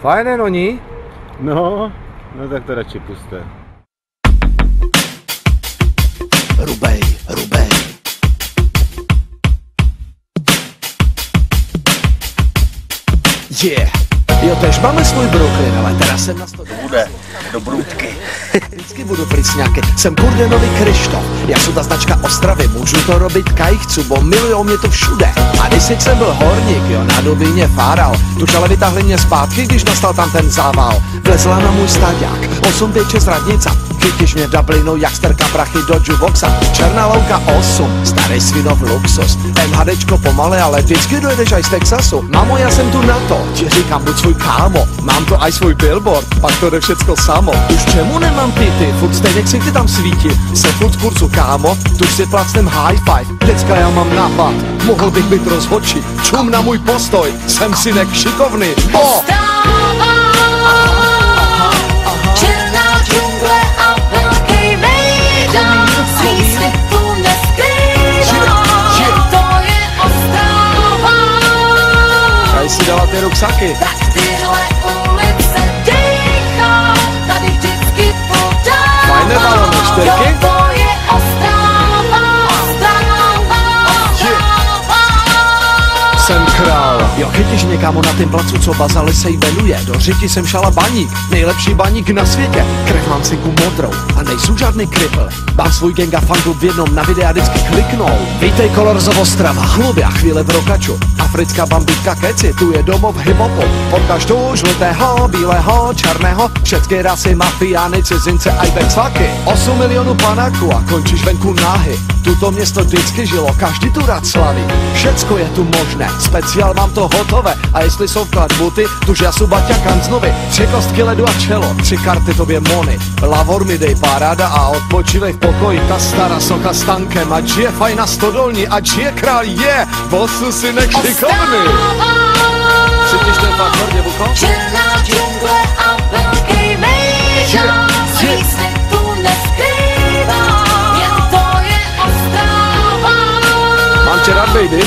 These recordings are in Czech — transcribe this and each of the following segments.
Fajné, no ní? No tak to radši puste. Rubej. Yeah. Jo, tež máme svůj Brooklyn, ale teraz jsem na to Bude do Brůdky. Vždycky budu prísňaky, jsem Kurdenový Krištof. Já jsem ta značka Ostravy, můžu to robit kajchcu, bo milujou mě to všude. A když jsem byl horník, jo, na Dubíně fáral, tuž ale vytáhli mě zpátky, když nastal tam ten zával. Vlezla na můj staďák, 8 6 radnica, chytíš mě v Dublinu, jak sterka prachy do jukeboxa. Černá louka 8, starý svinov luxus. MHDčko pomalé, ale vždycky dojedeš aj z Texasu. Mamo, já jsem tu na to, ti říkám, buď svůj kámo. Mám to aj svůj billboard, pak to jde všecko samo. Už čemu nemám pity, furt stejně ksichty tam svítí. Jsem furt v kurzu, kámo, tuž si placnem high five. Děcka, já mám nápad, mohl bych být rozhodčí. Čum na můj postoj, jsem synek šikovný. Černá džungle a velký mejdan, svý světu neskrývá, to je Ostrava. Tady si dala ty ruksaky. Tak tyhle ulice dýchá, tady vždycky podává. Fajné balony, čtyřky? To je Ostrava. Jsem král. Jo, chytíš někámo na tým placu, co Bazali se jmenuje. Do Řiti jsem šala baník, nejlepší baník na světě. Krev mám ciku modrou a nejsou žádný kripl. Mám svůj gang a fanklub v jednom, na videa vždycky kliknou. Vítej Colors Ostrava, hlubě a chvíle v rokaču. Africká bambitka keci, tu je domov hip-hopu. Potkáš tu žlutého, bílého, černého, všetky rasy, mafiány, cizince a i beclaky. 8 milionů panáků a končíš venku náhy. Tuto město vždycky žilo, každý tu rád slaví. Všecko je tu možné, speciál mám to hotové. A jestli jsou vklad buty, tuž já jsou Baťa Kanznovi. 3 kostky ledu a čelo, 3 karty tobě mony. Lavor mi dej paráda a odpočívej v pokoji. Ta stará socha s tankem, ať je fajna stodolní, ať je král je, bosu synek šikovný. Cítíš ten faktor, děvuko? Černá džungle a velký mejdan, svý světu neskrývá, jen to je Ostrava. Mám tě rád, baby.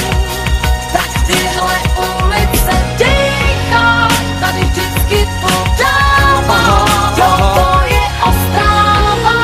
Tak tyhle ulice dýchá, tady vždycky podává. Jo, to je Ostrava.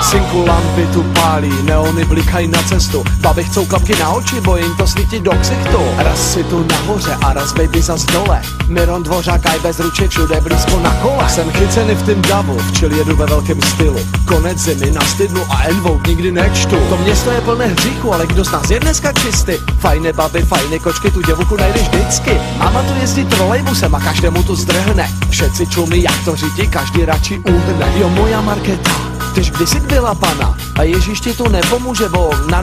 Synku, lampy tu pálí, neony blikají na cestu. Babi chcou klapky na oči, bo jim to svítí do ksichtu. Raz si tu nahoře a raz baby zas dole. Miron Dvořák aj bez ruček, všude blízko na kole. Jsem chycený v tým davu, včel jedu ve velkém stylu. Konec zimy na stydnu a envou nikdy nečtu. To město je plné hříchu, ale kdo z nás je dneska čistý? Fajné baby, fajné kočky, tu děvuku najdeš vždycky. Mama tu jezdí trolejbusem a každému tu zdrhne. Všetci čumí, jak to řídí, každý radši uhne. Jo, moja Markéta, tyž kdysi byla pana a Ježíš ti tu nepomůže, bo na.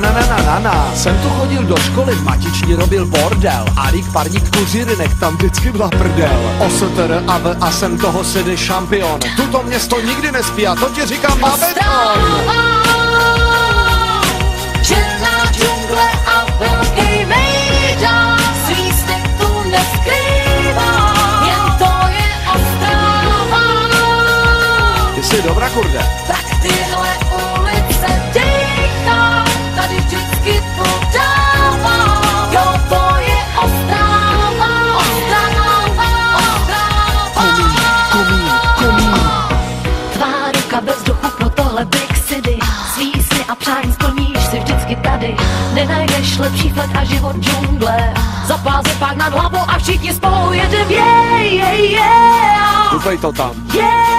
Jsem tu chodil do školy, v matični robil bordel. Arík, parník, kuřírinek, tam vždycky byla prdel. OSTR a jsem toho sedy šampion. Tuto město nikdy nespí a to ti říkám na beton. Černá džungle a velký mejdan, svý světu neskrývá, jen to je Ostrava. Ty jsi dobrá, kurde. Tak tyhle ulice dýchá, tady vždycky podává. Jo, to je Ostrava. Komín. Tvá ruka bez duchu pro tohle big city. Svý sny a přání splníš si vždycky tady. Nenajdeš lepší flet a život džungle. Zapáze pak nad hlavou a všichni spolu jedem. Yeah. Dupej to tam. Yeah.